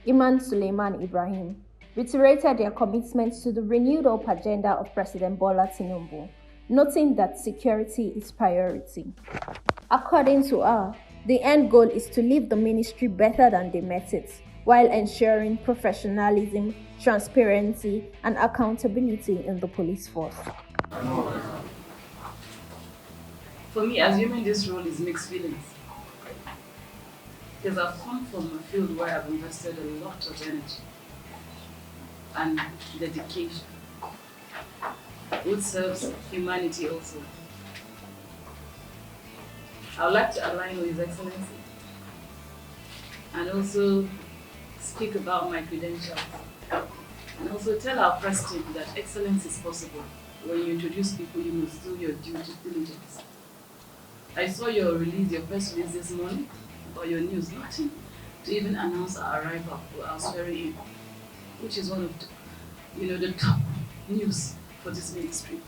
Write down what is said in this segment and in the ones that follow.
Imaan Sulaiman-Ibrahim, reiterated their commitment to the renewed hope agenda of President Bola Tinubu, noting that security is priority. According to her, the end goal is to leave the ministry better than they met it, while ensuring professionalism, transparency, and accountability in the police force. For me, assuming this role is mixed feelings. Because I've come from a field where I've invested a lot of energy and dedication, which serves humanity also. I would like to align with His Excellency and also speak about my credentials and also tell our president that excellence is possible. When you introduce people, you must do your due diligence. I saw your press release this morning, or your news, nothing to even announce our arrival or our swearing in, which is one of the top news for this ministry.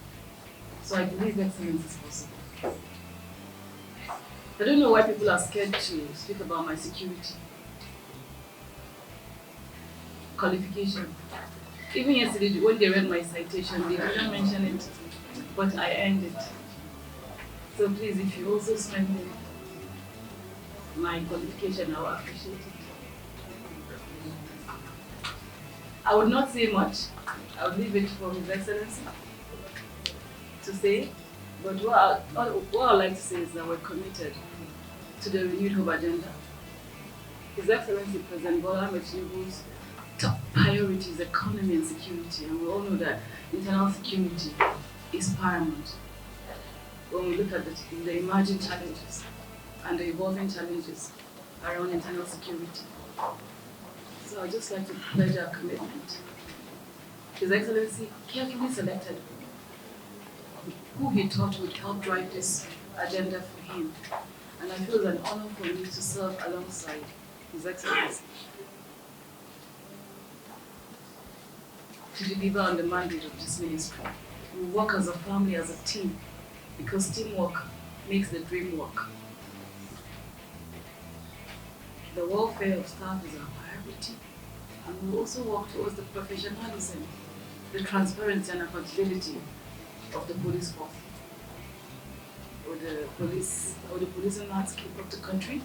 So I believe excellence is possible. I don't know why people are scared to speak about my security qualification. Even yesterday, when they read my citation, they didn't mention it, but I earned it. So please, if you also strengthen my qualification, I will appreciate it. I would not say much. I would leave it for His Excellency to say. But what I would like to say is that we're committed to the renewed hope agenda. His Excellency President Bola Tinubu's top priority is economy and security, and we all know that internal security is paramount. When we look at the emerging challenges and the evolving challenges around internal security. So I'd just like to pledge our commitment. His Excellency carefully selected who he thought would help drive this agenda for him. And I feel it's an honor for me to serve alongside His Excellency to deliver on the mandate of this ministry. We work as a family, as a team, because teamwork makes the dream work. The welfare of staff is our priority, and we also work towards the professionalism, the transparency and accountability of the police force, or the policing landscape of the country.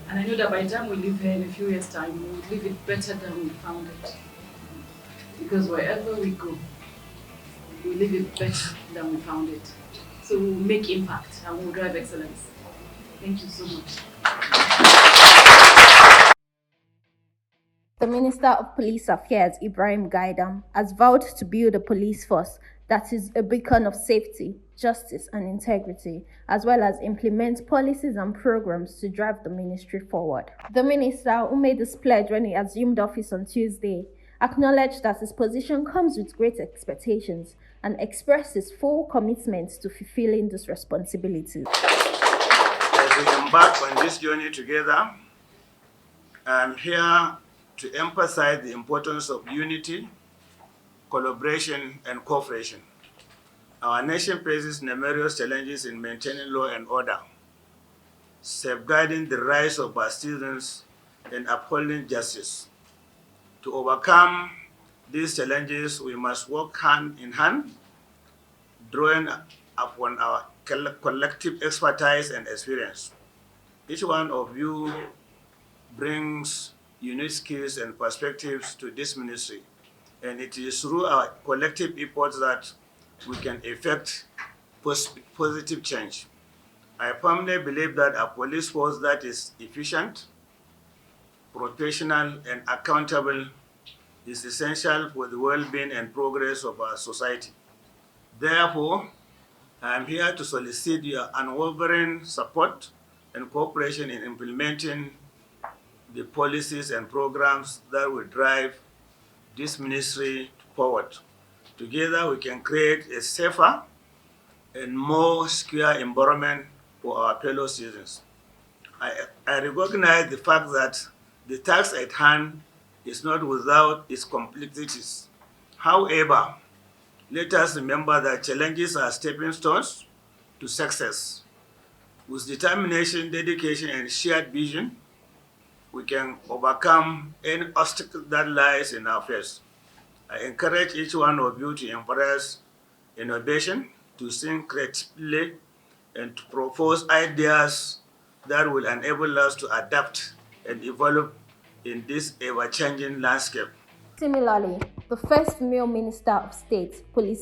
And I know that by the time we leave here in a few years' time, we will leave it better than we found it. Because wherever we go, we leave it better than we found it. So we'll make impact and we'll drive excellence. Thank you so much. The Minister of Police Affairs, Ibrahim Gaidam, has vowed to build a police force that is a beacon of safety, justice, and integrity, as well as implement policies and programs to drive the ministry forward. The minister, who made this pledge when he assumed office on Tuesday, acknowledged that his position comes with great expectations and expressed his full commitment to fulfilling this responsibility. As we embark on this journey together, I'm here to emphasize the importance of unity, collaboration, and cooperation. Our nation faces numerous challenges in maintaining law and order, safeguarding the rights of our citizens, and upholding justice. To overcome these challenges, we must work hand in hand, drawing upon our collective expertise and experience. Each one of you brings unique skills and perspectives to this ministry, and it is through our collective efforts that we can effect positive change. I firmly believe that a police force that is efficient, professional, and accountable is essential for the well-being and progress of our society. Therefore, I am here to solicit your unwavering support and cooperation in implementing the policies and programs that will drive this ministry forward. Together, we can create a safer and more secure environment for our fellow citizens. I recognize the fact that the task at hand is not without its complexities. However, let us remember that challenges are stepping stones to success. With determination, dedication, and shared vision, we can overcome any obstacle that lies in our face. I encourage each one of you to embrace innovation, to think creatively, and to propose ideas that will enable us to adapt and evolve in this ever-changing landscape. Similarly, the first female Minister of State, Police